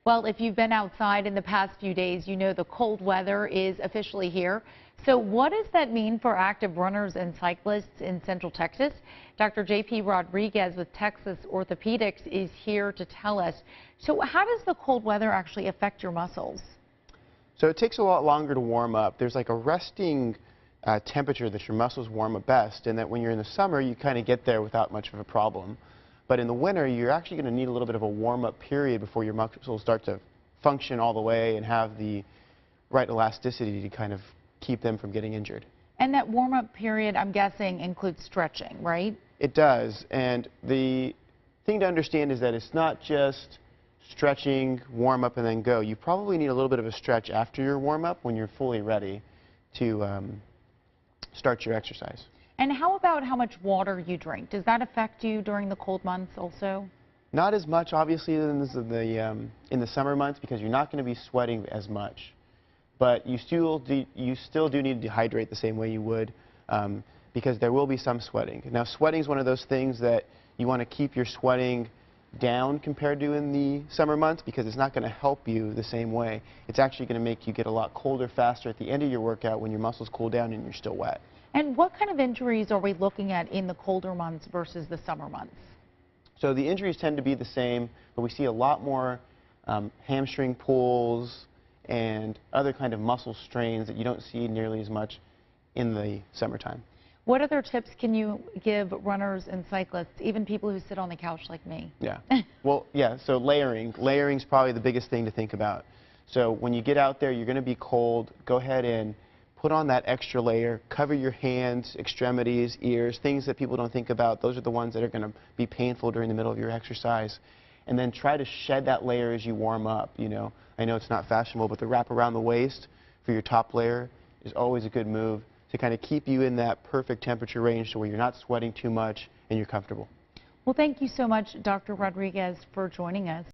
Well, if you've been outside in the past few days, you know the cold weather is officially here. So what does that mean for active runners and cyclists in Central Texas? Dr. J.P. Rodriguez with Texas Orthopedics is here to tell us. So how does the cold weather actually affect your muscles? So it takes a lot longer to warm up. There's like a resting temperature that your muscles warm up best, and that when you're in the summer, you kind of get there without much of a problem. But in the winter, you're actually going to need a little bit of a warm-up period before your muscles start to function all the way and have the right elasticity to kind of keep them from getting injured. And that warm-up period, I'm guessing, includes stretching, right? It does. And the thing to understand is that it's not just stretching, warm up, and then go. You probably need a little bit of a stretch after your warm-up when you're fully ready to start your exercise. And how about how much water you drink? Does that affect you during the cold months also? Not as much, obviously, in the summer months, because you're not going to be sweating as much. But you still do need to hydrate the same way you would, because there will be some sweating. Now, sweating is one of those things that you want to keep your sweating down compared to in the summer months, because it's not going to help you the same way. It's actually going to make you get a lot colder faster at the end of your workout when your muscles cool down and you're still wet. And what kind of injuries are we looking at in the colder months versus the summer months? So the injuries tend to be the same, but we see a lot more hamstring pulls and other kind of muscle strains that you don't see nearly as much in the summertime. What other tips can you give runners and cyclists, even people who sit on the couch like me? Yeah. Well, yeah, so layering. Layering is probably the biggest thing to think about. So when you get out there, you're going to be cold. Go ahead and put on that extra layer, cover your hands, extremities, ears, things that people don't think about. Those are the ones that are going to be painful during the middle of your exercise. And then try to shed that layer as you warm up. You know, I know it's not fashionable, but the wrap around the waist for your top layer is always a good move to kind of keep you in that perfect temperature range to where you're not sweating too much and you're comfortable. Well, thank you so much, Dr. Rodriguez, for joining us.